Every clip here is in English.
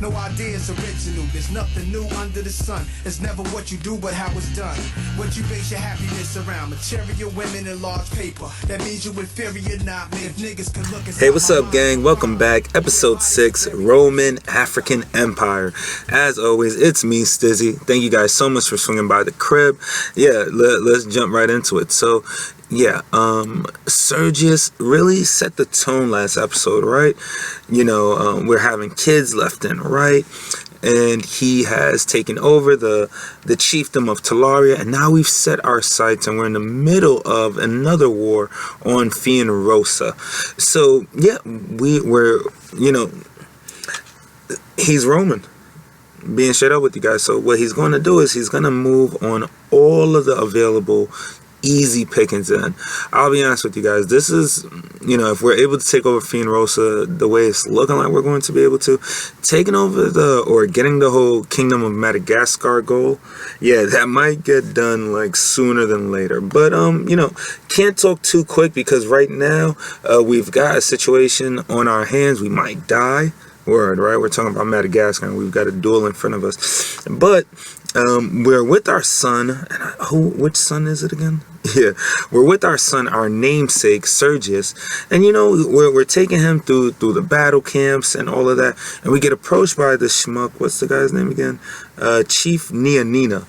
No idea is original. There's nothing new under the sun. It's never what you do, but how it's done. What you base your happiness around. Material women and large paper. That means you inferior, not me. If niggas can look. Hey, what's up, gang? Welcome back. Episode 6, Roman African Empire. As always, it's me, Stizzy. Thank you guys so much for swinging by the crib. Yeah, let's jump right into it. So, yeah, Sergius really set the tone last episode, right? You know, we're having kids left and right, and he has taken over the chiefdom of Talaria, and now we've set our sights and we're in the middle of another war on Fianrosa. So, yeah, we're, you know, he's Roman. Being straight up with you guys. So what he's going to do is he's going to move on all of the available easy pickings in. I'll be honest with you guys, this is, you know, if we're able to take over Fianrosa the way it's looking like we're going to be able to, taking over or getting the whole Kingdom of Madagascar goal, yeah, that might get done like sooner than later. But you know, can't talk too quick because right now we've got a situation on our hands. We might die. Word, right? We're talking about Madagascar and we've got a duel in front of us. But we're with our son, and which son is it again? Yeah, we're with our son, our namesake Sergius, and you know we're taking him through the battle camps and all of that, and we get approached by the schmuck. What's the guy's name again? Chief Nianina,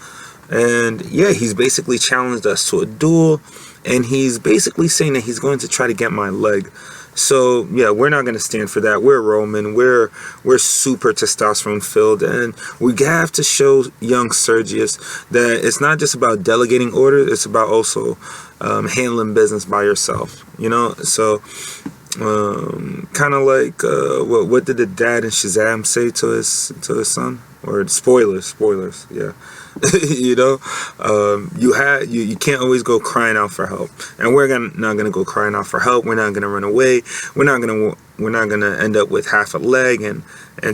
and yeah, he's basically challenged us to a duel, and he's basically saying that he's going to try to get my leg. So yeah, we're not going to stand for that. We're Roman. We're super testosterone filled, and we have to show young Sergius that it's not just about delegating orders. It's about also handling business by yourself. You know, so kind of like what did the dad in Shazam say to his son? Or spoilers, yeah. You know, you can't always go crying out for help, and we're not gonna go crying out for help. We're not gonna run away. We're not gonna end up with half a leg and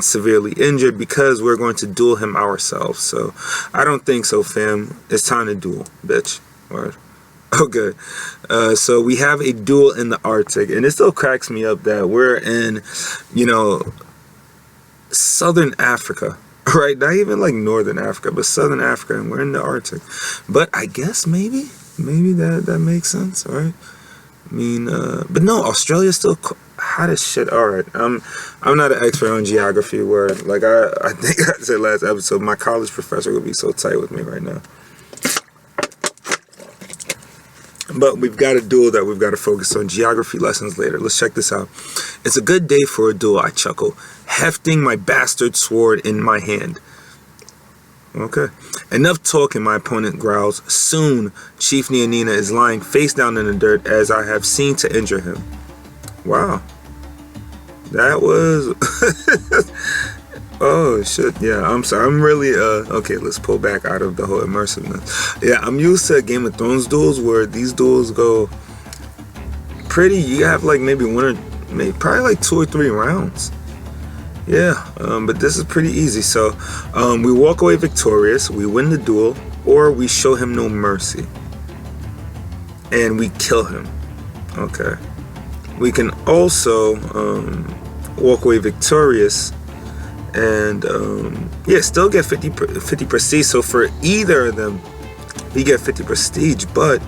severely injured because we're going to duel him ourselves. So I don't think so, fam. It's time to duel, bitch. Word. Okay, so we have a duel in the Arctic, and it still cracks me up that we're in, you know, Southern Africa. Right, not even like Northern Africa, but Southern Africa, and we're in the Arctic. But I guess maybe that makes sense, right? I mean, but no, Australia's still hot as shit. All right, I'm not an expert on geography. Where like I think I said last episode, my college professor would be so tight with me right now. But we've got a duel that we've got to focus on. Geography lessons later. Let's check this out. It's a good day for a duel, I chuckle, hefting my bastard sword in my hand. Okay. Enough talking, my opponent growls. Soon, Chief Nianina is lying face down in the dirt as I have seen to injure him. Wow. That was... Oh shit, yeah, I'm sorry. I'm really okay, let's pull back out of the whole immersiveness. Yeah, I'm used to Game of Thrones duels where these duels go pretty, you have like maybe probably like 2 or 3 rounds. Yeah, but this is pretty easy. So we walk away victorious, we win the duel, or we show him no mercy and we kill him. Okay. We can also walk away victorious and yeah, still get 50 prestige. So for either of them, we get 50 prestige. But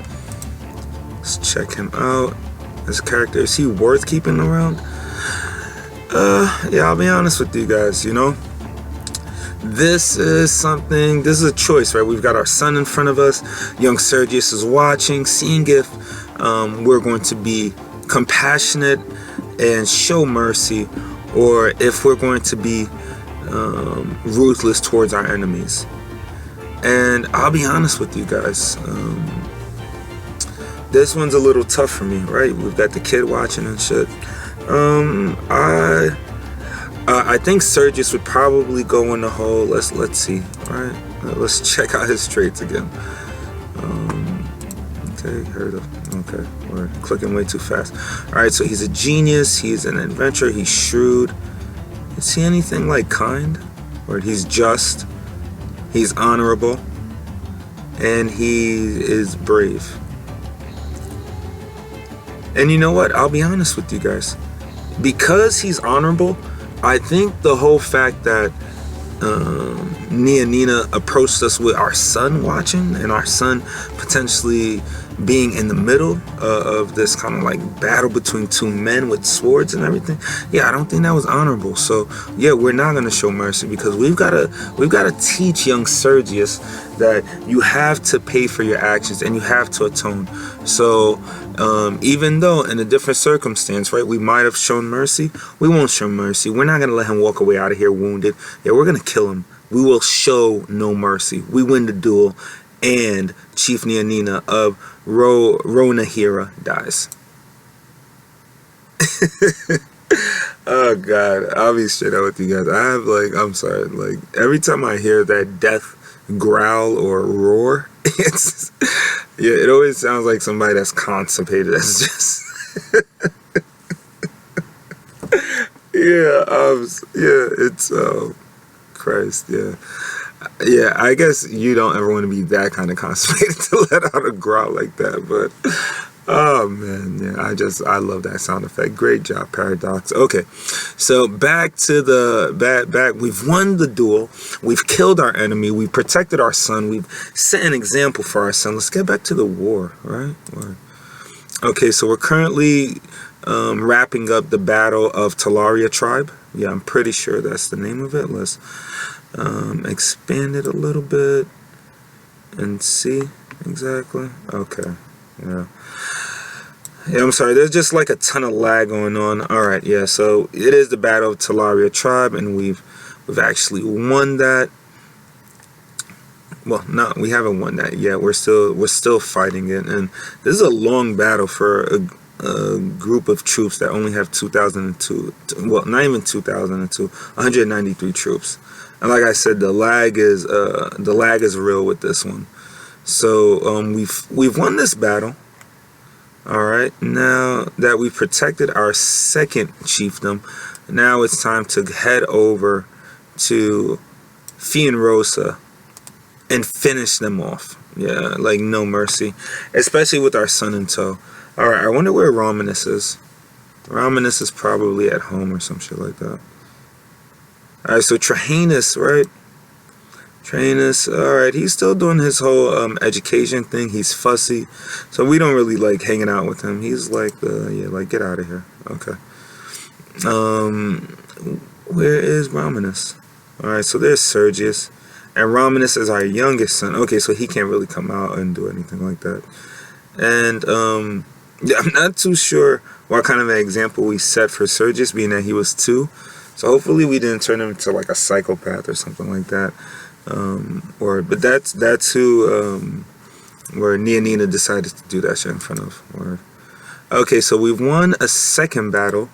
let's check him out. His character, is he worth keeping around? Yeah, I'll be honest with you guys. You know, this is a choice, right? We've got our son in front of us. Young Sergius is watching, seeing if we're going to be compassionate and show mercy, or if we're going to be ruthless towards our enemies. And I'll be honest with you guys, this one's a little tough for me, right? We've got the kid watching and shit. I think Sergius would probably go in the hole. Let's see, right? Let's check out his traits again. Okay, heard of. Okay, we're clicking way too fast. All right, so he's a genius. He's an adventurer. He's shrewd. Is he anything like kind? Or he's just. He's honorable. And he is brave. And you know what? I'll be honest with you guys. Because he's honorable, I think the whole fact that Nia Nina approached us with our son watching, and our son potentially being in the middle of this kind of like battle between two men with swords and everything. Yeah, I don't think that was honorable. So yeah, we're not gonna show mercy, because we've gotta teach young Sergius that you have to pay for your actions and you have to atone. So even though in a different circumstance, right, we might have shown mercy, we won't show mercy. We're not gonna let him walk away out of here wounded. Yeah, we're gonna kill him. We will show no mercy. We win the duel, and Chief Nia Nina of Ronahira dies. Oh God, I'll be straight up with you guys. I have I'm sorry, every time I hear that death growl or roar, yeah, it always sounds like somebody that's constipated. That's just it's Christ, yeah, I guess you don't ever want to be that kind of constipated to let out a growl like that, but oh man, yeah, I love that sound effect. Great job, Paradox. Okay, so back to the we've won the duel, we've killed our enemy, we've protected our son, we've set an example for our son. Let's get back to the war, right? Okay, so we're currently wrapping up the Battle of Talaria Tribe. Yeah, I'm pretty sure that's the name of it. Let's expand it a little bit and see exactly. Okay, yeah, I'm sorry, there's just like a ton of lag going on. All right, yeah, so it is the Battle of Talaria Tribe, and we've actually won that. Well, no, we haven't won that yet. We're still fighting it, and this is a long battle for a group of troops that only have 2,002. Well, not even 2,002. 193 troops. And like I said, the lag is real with this one. So we've won this battle. All right. Now that we've protected our second chiefdom, now it's time to head over to Fianrosa and finish them off. Yeah, like no mercy, especially with our son in tow. All right. I wonder where Romanus is. Romanus is probably at home or some shit like that. Alright, so Trajanus, right? Trajanus, alright, he's still doing his whole education thing. He's fussy. So we don't really like hanging out with him. He's like, get out of here. Okay. Where is Romanus? Alright, so there's Sergius. And Romanus is our youngest son. Okay, so he can't really come out and do anything like that. And, yeah, I'm not too sure what kind of an example we set for Sergius, being that he was 2. So hopefully we didn't turn him into like a psychopath or something like that. But that's who where Nia Nina decided to do that shit in front of. Okay, so we've won a second battle.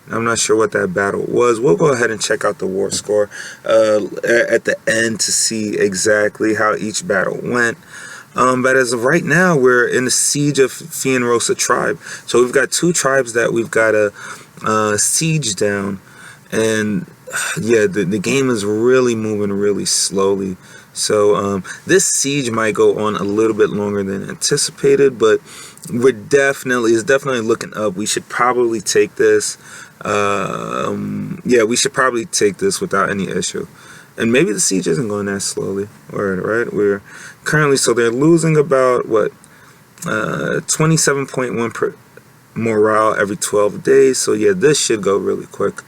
I'm not sure what that battle was. We'll go ahead and check out the war score at the end to see exactly how each battle went. But as of right now, we're in the siege of Fianrosa tribe. So we've got 2 tribes that we've got to siege down. And yeah, the game is really moving really slowly. So this siege might go on a little bit longer than anticipated, but it's definitely looking up. We should probably take this. Yeah, we should probably take this without any issue. And maybe the siege isn't going that slowly. Right? We're currently, so they're losing about what 27.1 per morale every 12 days. So yeah, this should go really quick.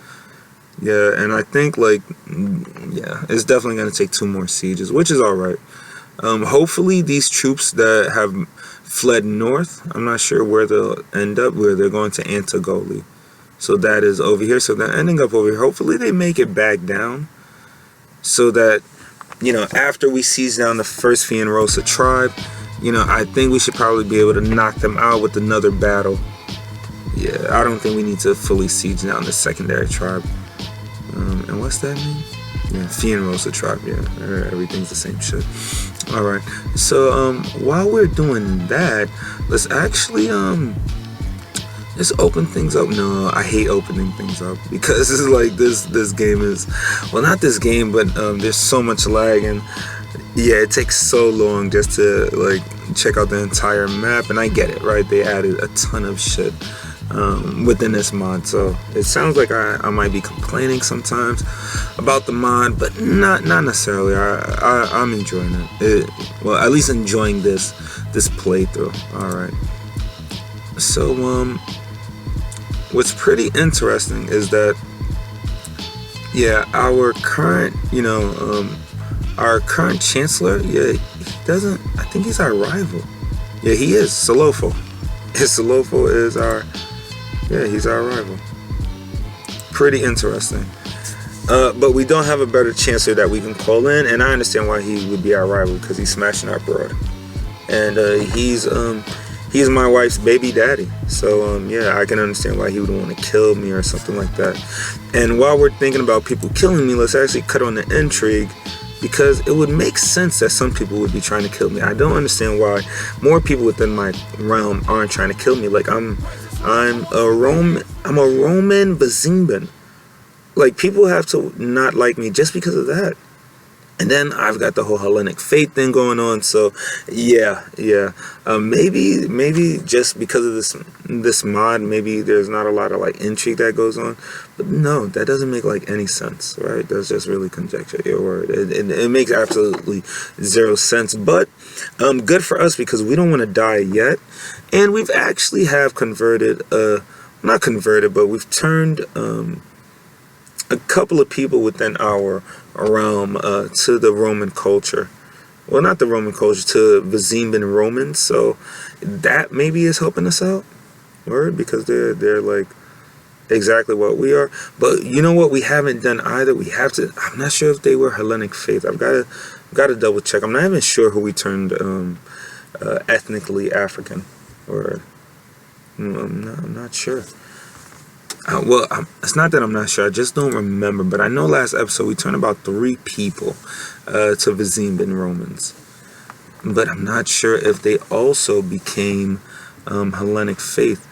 Yeah, and I think it's definitely going to take 2 more sieges, which is all right. Hopefully these troops that have fled north, I'm not sure where they'll end up, where they're going to Antigoli. So that is over here. So they're ending up over here. Hopefully they make it back down so that, after we siege down the first Fianrosa tribe, I think we should probably be able to knock them out with another battle. Yeah, I don't think we need to fully siege down the secondary tribe. And what's that mean? Yeah, Fianrosa tribe. Yeah, everything's the same shit. All right. So while we're doing that, let's actually just open things up. No, I hate opening things up because it's like this game is, well, not this game, but there's so much lag, and yeah, it takes so long just to like check out the entire map. And I get it, right? They added a ton of shit within this mod. So it sounds like I might be complaining sometimes about the mod, but not necessarily. I'm enjoying it. Well, at least enjoying this playthrough. All right. So what's pretty interesting is that, yeah, our current, our current chancellor, yeah, he doesn't, I think he's our rival. Yeah, he is. Solofo. Solofo is he's our rival. Pretty interesting. But we don't have a better chancellor that we can call in, and I understand why he would be our rival, because he's smashing our broad. And he's my wife's baby daddy. So yeah, I can understand why he would want to kill me or something like that. And while we're thinking about people killing me, let's actually cut on the intrigue, because it would make sense that some people would be trying to kill me. I don't understand why more people within my realm aren't trying to kill me. Like I'm a Roman Bazimban. Like, people have to not like me just because of that. And then I've got the whole Hellenic faith thing going on. So yeah. Maybe just because of this mod, maybe there's not a lot of like intrigue that goes on. But no, that doesn't make like any sense, right? That's just really conjecture. Your word. It makes absolutely zero sense. But good for us, because we don't want to die yet, and we've actually have converted. Not converted, but we've turned a couple of people within our realm to the Roman culture. Well, not the Roman culture, to Vizimban Romans. So that maybe is helping us out, word, because they're like exactly what we are. But you know what we haven't done either? We have to. I'm not sure if they were Hellenic faith. I've got to double check. I'm not even sure who we turned ethnically African, or I'm not sure. Well, it's not that I'm not sure. I just don't remember. But I know last episode we turned about 3 people to Vizimban Romans. But I'm not sure if they also became Hellenic faith.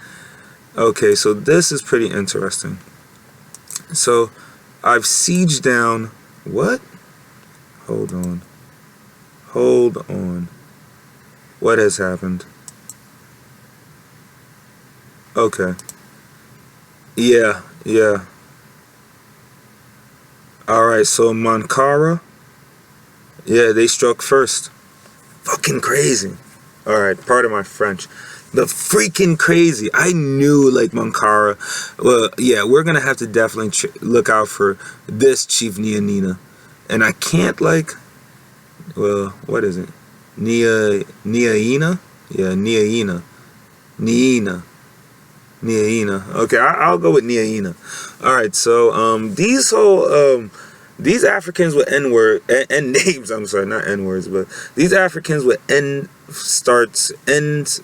Okay, so this is pretty interesting. So I've sieged down... What? Hold on. What has happened? Okay. Yeah. Alright, so Mankara. Yeah, they struck first. Fucking crazy. Alright, pardon my French. But freaking crazy. I knew, like, Mankara. Well, yeah, we're gonna have to definitely look out for this Chief Nianina. And I can't, like... Well, what is it? Niaina? Yeah, Niaina. Niaina. Okay, I'll go with Niaina. Alright, so these Africans with N-word and names, I'm sorry, not N-words, but these Africans with ends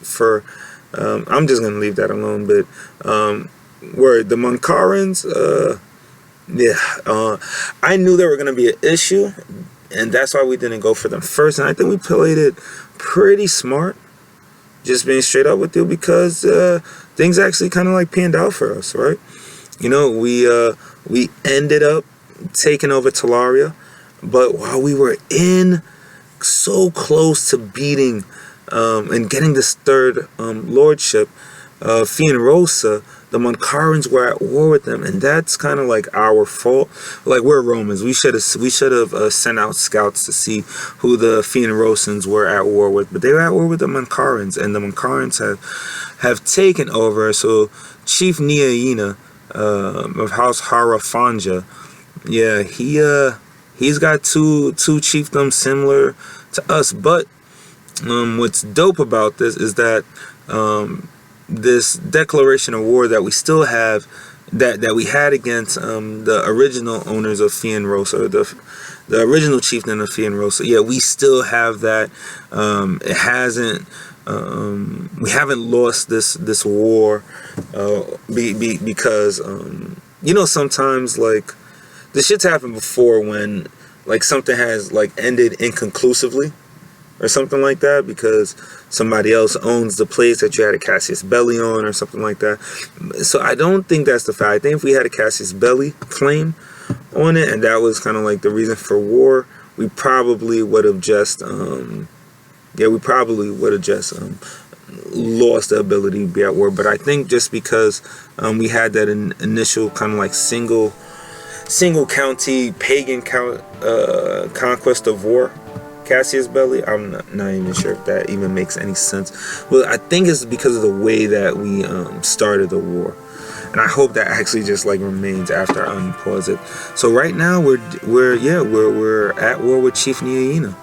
for I'm just gonna leave that alone, but were the Mankarans, I knew they were gonna be an issue, and that's why we didn't go for them first, and I think we played it pretty smart. Just being straight up with you, because things actually kind of like panned out for us, right? You know, we ended up taking over Talaria, but while we were in so close to beating and getting this third lordship, Fianrosa, the Mankarans were at war with them, and that's kind of like our fault. Like, we're Romans. We should have sent out scouts to see who the Fianrosans were at war with, but they were at war with the Mankarans, and the Mankarans have taken over. So Chief Niaina of House Harafanja, yeah, he's got two chiefdoms similar to us. But what's dope about this is that this declaration of war that we still have, that we had against the original owners of Fianrosa, the original chieftain of Fianrosa, yeah, we still have that. It hasn't, we haven't lost this war because you know, sometimes like this shit's happened before, when like something has like ended inconclusively or something like that, because somebody else owns the place that you had a Cassius Belli on or something like that. So I don't think that's the fact. I think if we had a Cassius Belli claim on it, and that was kind of like the reason for war, we probably would have just lost the ability to be at war. But I think just because we had that initial kind of like single county pagan conquest of war, Cassius Belli, I'm not even sure if that even makes any sense. Well, I think it's because of the way that we started the war, and I hope that actually just like remains after I unpause it. So right now we're at war with Chief Niaina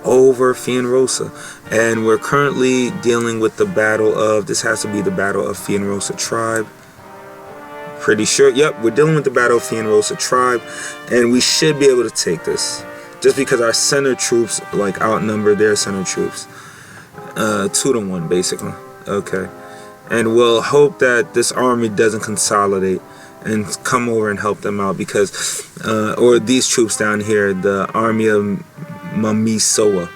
over Fianrosa, and we're currently dealing with the battle of, this has to be the battle of Fianrosa Tribe. Pretty sure, yep, we're dealing with the battle of Fianrosa Tribe, and we should be able to take this. Just because our center troops like outnumber their center troops 2-1 basically. Okay, and we'll hope that this army doesn't consolidate and come over and help them out, because or these troops down here, the army of Mamisoa,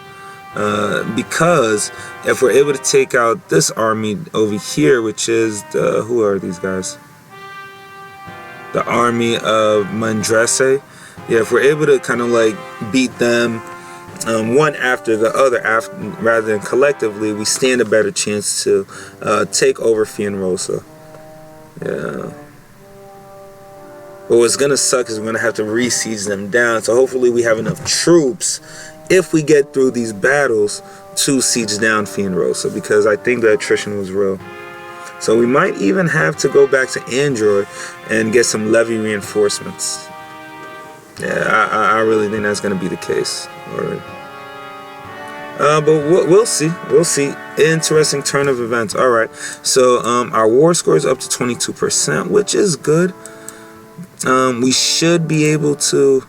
because if we're able to take out this army over here, which is the, who are these guys, the army of Mandrese. Yeah, if we're able to kind of like beat them one after the other, rather than collectively, we stand a better chance to take over Fianrosa. Yeah. But what's gonna suck is we're gonna have to re-siege them down. So hopefully we have enough troops, if we get through these battles, to siege down Fianrosa, because I think the attrition was real. So we might even have to go back to Android and get some levy reinforcements. Yeah, I really think that's going to be the case. Alright. But we'll see. We'll see. Interesting turn of events. Alright. So our war score is up to 22%, which is good. We should be able to...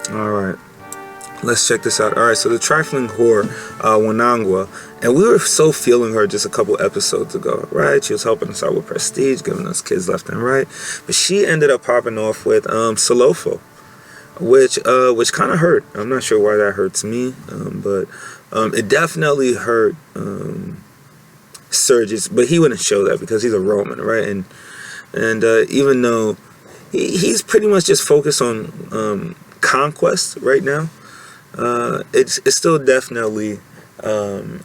Alright. Let's check this out. Alright, so the trifling whore, Wanangwa, and we were so feeling her just a couple episodes ago, right? She was helping us out with prestige, giving us kids left and right. But she ended up popping off with Solofo, which kind of hurt. I'm not sure why that hurts me, but it definitely hurt Sergius. But he wouldn't show that because he's a Roman, right? And even though he's pretty much just focused on conquest right now, it's still definitely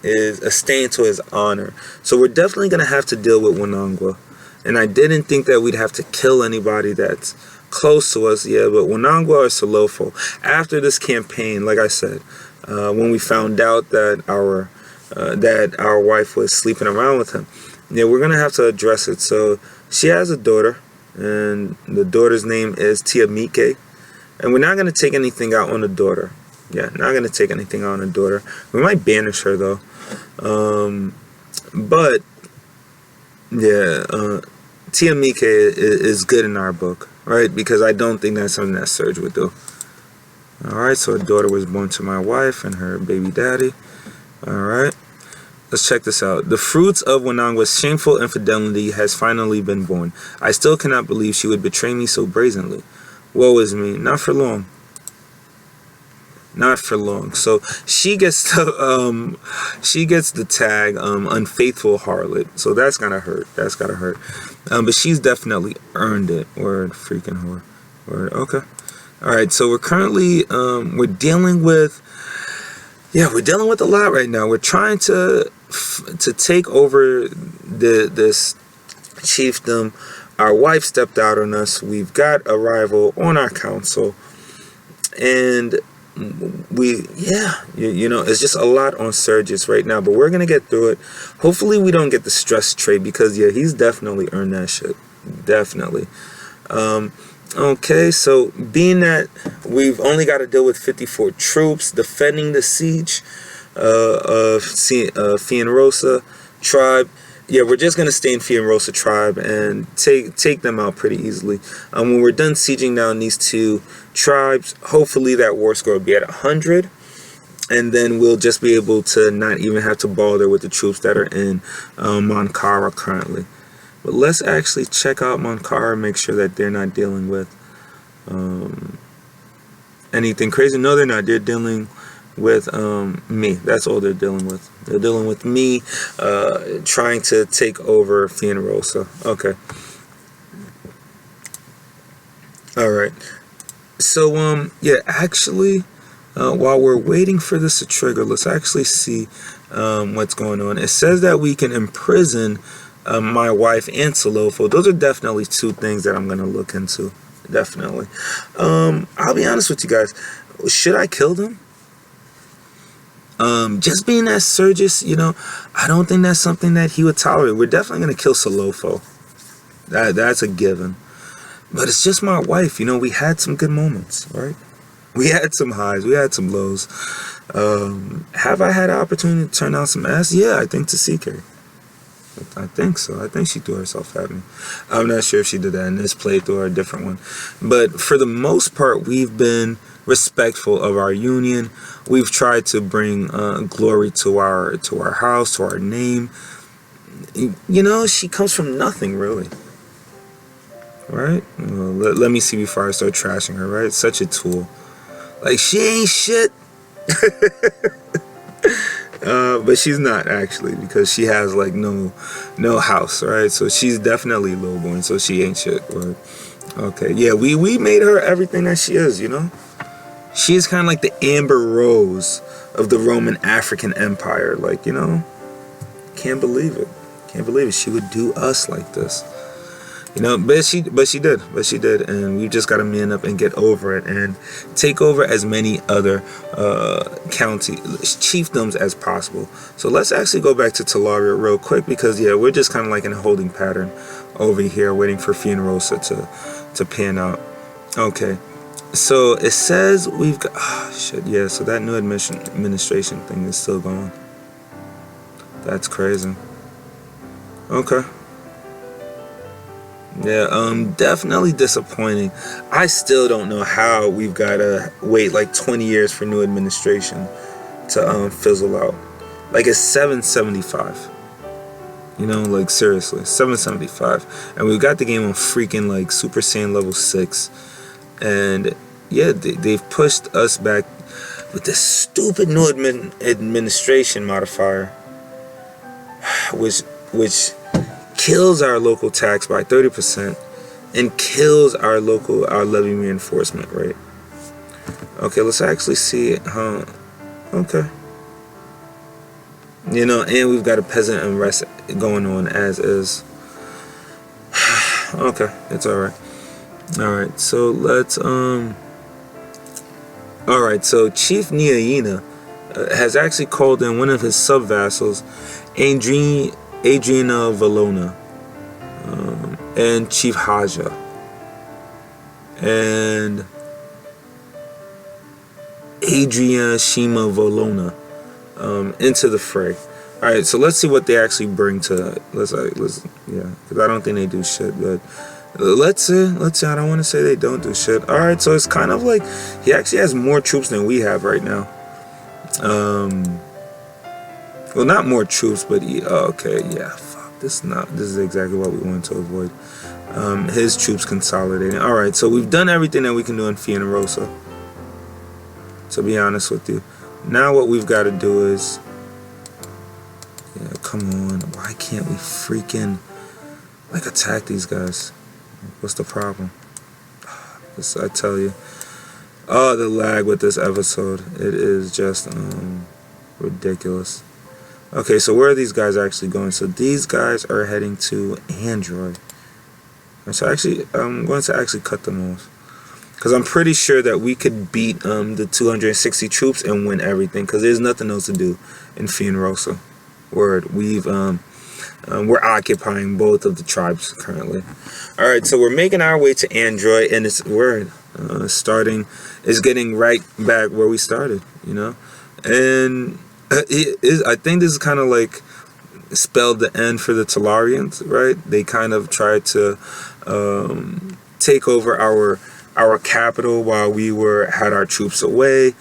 is a stain to his honor. So we're definitely going to have to deal with Wanangwa. And I didn't think that we'd have to kill anybody that's close to us. Yeah, but Wanangwa or Solofo, after this campaign, like I said, when we found out that our wife was sleeping around with him, yeah, we're going to have to address it. So she has a daughter, and the daughter's name is Tiamike. And we're not going to take anything out on the daughter. Yeah, not going to take anything out on the daughter. We might banish her, though. But, yeah, Tiamike is good in our book, right? Because I don't think that's something that Serge would do. Alright, so a daughter was born to my wife and her baby daddy. Alright, let's check this out. The fruits of Wanangwa's shameful infidelity has finally been born. I still cannot believe she would betray me so brazenly. Woe is me. Not for long. Not for long. So she gets the tag unfaithful harlot. So that's gotta hurt. That's gotta hurt. But she's definitely earned it. Word, freaking whore. Word. Okay. All right. So we're currently we're dealing with a lot right now. We're trying to take over this chiefdom. Our wife stepped out on us. We've got a rival on our council, and it's just a lot on Sergius right now, but we're gonna get through it. Hopefully we don't get the stress trade, because yeah, he's definitely earned that shit. Definitely. Okay, so being that we've only got to deal with 54 troops defending the siege of Fianrosa Tribe, yeah, we're just gonna stay in Fianrosa Tribe and take them out pretty easily. When we're done sieging down these two tribes, hopefully that war score will be at 100, and then we'll just be able to not even have to bother with the troops that are in Monkara currently. But let's actually check out Monkara and make sure that they're not dealing with anything crazy. No, they're not. They're dealing with me. That's all they're dealing with. They're dealing with me trying to take over Fianrosa. Okay. All right. So yeah, actually, While we're waiting for this to trigger, let's actually see what's going on. It says that we can imprison my wife and Salofo. Those are definitely two things that I'm going to look into. Definitely. I'll be honest with you guys. Should I kill them? Just being that Sergius, you know, I don't think that's something that he would tolerate. We're definitely going to kill Salofo. That's a given. But it's just my wife. You know, we had some good moments, right? We had some highs. We had some lows. Have I had an opportunity to turn down some ass? Yeah, I think to CK. I think so. I think she threw herself at me. I'm not sure if she did that in this playthrough or a different one. But for the most part, we've been respectful of our union. We've tried to bring glory to our house, to our name. You know, she comes from nothing, really. Right? Well, let me see before I start trashing her, right? Such a tool. Like, she ain't shit. But she's not, actually, because she has like no house, right? So she's definitely lowborn, so she ain't shit. Right? Okay, yeah, we made her everything that she is, you know? She's kind of like the Amber Rose of the Roman African Empire. Like, you know, can't believe it. Can't believe it. She would do us like this. You know, but she did, and we just got to man up and get over it and take over as many other county chiefdoms as possible. So let's actually go back to Talaria real quick, because yeah, we're just kind of like in a holding pattern over here, waiting for Fianrosa to pan out. Okay, so it says we've got shit. Yeah, so that new administration thing is still going. That's crazy. Okay. Yeah, definitely disappointing. I still don't know how we've got to wait like 20 years for new administration to fizzle out. Like, it's 775. You know, like, seriously, 775. And we've got the game on freaking like Super Saiyan level 6. And yeah, they've pushed us back with this stupid new administration modifier, which kills our local tax by 30% and kills our levy reinforcement rate. Okay, let's actually see it. Okay. You know, and we've got a peasant unrest going on as is. Okay, it's alright. Alright, so let's alright, so Chief Niaina has actually called in one of his sub-vassals, Adriana Valona, and Chief Haja, and Adriana Shima Valona into the fray. All right, so let's see what they actually bring to. Let's yeah, because I don't think they do shit. But let's see. I don't want to say they don't do shit. All right, so it's kind of like he actually has more troops than we have right now. Well, not more troops, but okay, yeah, fuck. This is exactly what we wanted to avoid. His troops consolidating. All right, so we've done everything that we can do in Fianrosa. To be honest with you, now what we've got to do is, yeah, come on. Why can't we freaking like attack these guys? What's the problem? This, I tell you. Oh, the lag with this episode. It is just ridiculous. Okay, so where are these guys actually going? So these guys are heading to Android. And so actually, I'm going to actually cut them off, because I'm pretty sure that we could beat the 260 troops and win everything, because there's nothing else to do in Fianrosa. Word, we're occupying both of the tribes currently. All right, so we're making our way to Android, and it's getting right back where we started, you know, and I think this is kind of like spelled the end for the Talarians, right? They kind of tried to take over our capital while we had our troops away.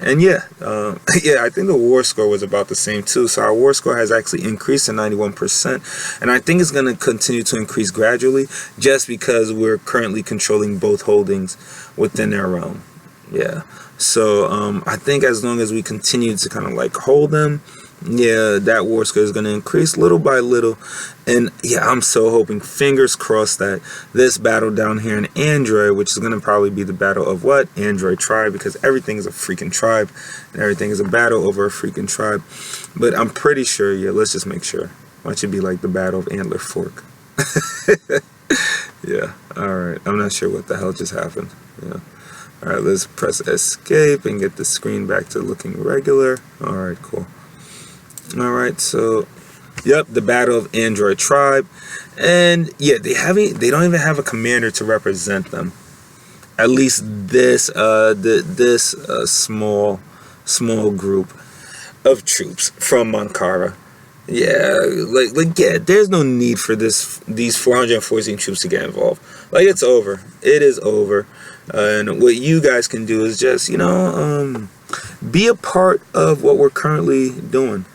And yeah, I think the war score was about the same too. So our war score has actually increased to 91%, and I think it's going to continue to increase gradually, just because we're currently controlling both holdings within their realm. Yeah. So I think as long as we continue to kind of like hold them, yeah, that war score is going to increase little by little. And yeah, I'm so hoping, fingers crossed, that this battle down here in Android, which is going to probably be the battle of what? Android tribe, because everything is a freaking tribe and everything is a battle over a freaking tribe. But I'm pretty sure, yeah, let's just make sure. Why should be like the battle of Antler Fork? Yeah, alright. I'm not sure what the hell just happened. Yeah. Alright, let's press escape and get the screen back to looking regular. Alright, cool. Alright, so yep, the battle of Android tribe. And yeah, they don't even have a commander to represent them. At least this small group of troops from Mankara. Yeah, like yeah, there's no need for these 414 troops to get involved. Like, it's over. It is over. And what you guys can do is just, be a part of what we're currently doing.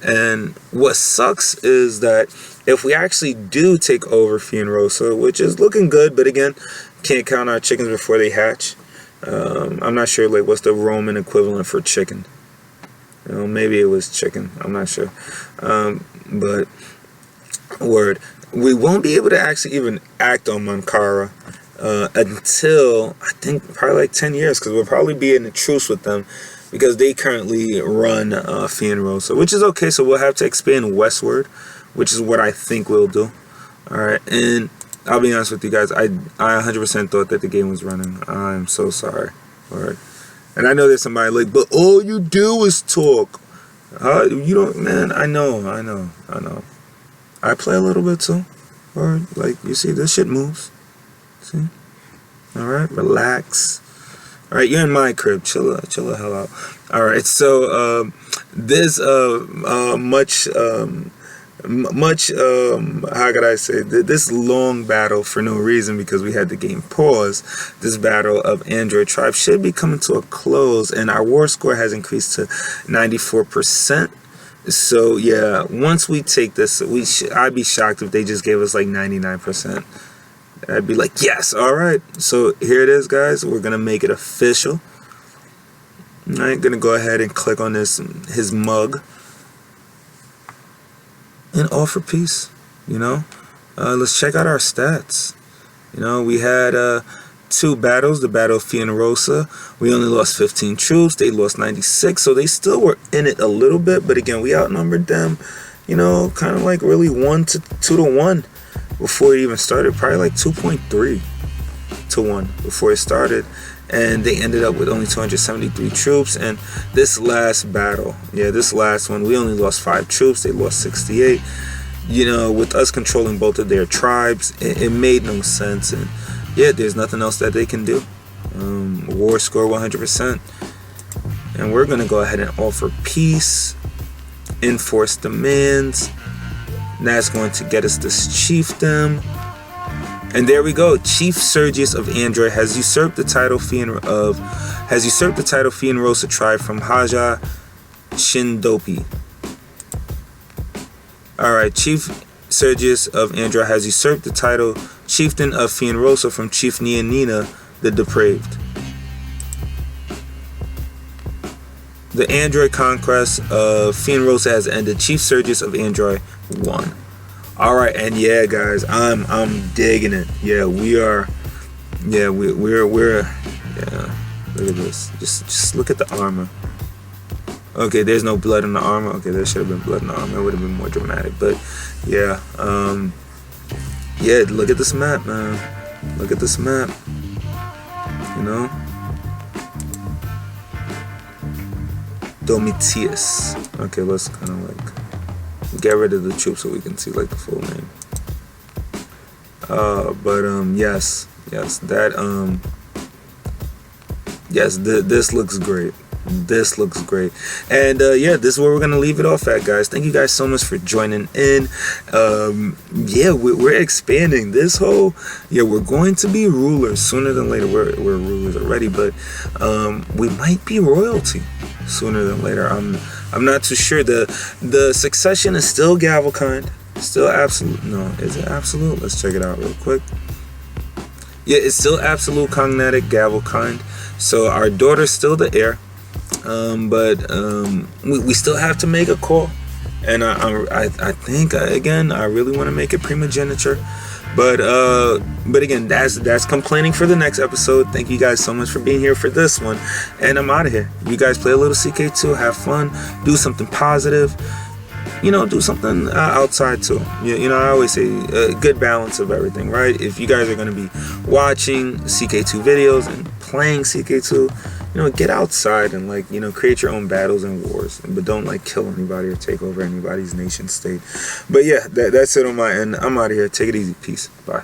And what sucks is that if we actually do take over Fianrosa, which is looking good, but again, can't count our chickens before they hatch. I'm not sure, like, what's the Roman equivalent for chicken. Maybe it was chicken. I'm not sure. But word, we won't be able to actually even act on Mankara until, I think, probably like 10 years, because we'll probably be in a truce with them, because they currently run Fianrosa, which is okay. So we'll have to expand westward, which is what I think we'll do. Alright, and I'll be honest with you guys, I 100% thought that the game was running. I'm so sorry. Alright. And I know there's somebody like, but all you do is talk. You don't, man, I know. I play a little bit too. Or, like, you see, this shit moves. See? Alright, relax. Alright, you're in my crib. Chill the hell out. Alright, so, this, how could I say, this long battle for no reason, because we had the game pause, this battle of Android tribe should be coming to a close, and our war score has increased to 94%. So yeah, once we take this, I'd be shocked if they just gave us like 99%. I'd be like, yes, alright. So here it is, guys. We're gonna make it official. I'm gonna go ahead and click on his mug and offer peace. Let's check out our stats. We had 2 battles. The battle of Fianrosa, we only lost 15 troops. They lost 96, so they still were in it a little bit, but again, we outnumbered them, kind of like really 2 to 1 before it even started. Probably like 2.3 to 1 before it started, and they ended up with only 273 troops. And this last battle, this last one, we only lost 5 troops. They lost 68. With us controlling both of their tribes, it made no sense. And yeah, there's nothing else that they can do. War score 100%. And we're going to go ahead and offer peace, enforce demands. And that's going to get us this chiefdom. And there we go. Chief Sergius of Android has usurped the title Fianrosa tribe from Haja Shindopi. Alright, Chief Sergius of Android has usurped the title Chieftain of Fianrosa from Chief Nianina the Depraved. The Android conquest of Fianrosa has ended. Chief Sergius of Android won. Alright, and yeah, guys, I'm digging it. Yeah, we are. Yeah, we're yeah. Look at this. Just look at the armor. Okay, there's no blood in the armor. Okay, there should have been blood in the armor. It would have been more dramatic. But yeah, yeah, look at this map, man. Look at this map. Domitius. Okay, let's kind of like get rid of the troops so we can see like the full name. Yes, that yes, this looks great. This looks great. And yeah, this is where we're gonna leave it off at, guys. Thank you guys so much for joining in. Yeah, we're expanding this whole, we're going to be rulers sooner than later. We're rulers already, but we might be royalty sooner than later. I'm not too sure. The succession is still Gavelkind, still absolute. No, is it absolute? Let's check it out real quick. Yeah, it's still absolute cognatic Gavelkind. So our daughter's still the heir. We still have to make a call, and I think again I really want to make it primogeniture. But again, that's complaining for the next episode. Thank you guys so much for being here for this one, and I'm out of here. You guys play a little CK2, have fun, do something positive, do something outside too. I always say a good balance of everything, right? If you guys are going to be watching CK2 videos and playing CK2, get outside and create your own battles and wars, but don't kill anybody or take over anybody's nation state. But yeah, that's it on my end. I'm out of here. Take it easy. Peace. Bye.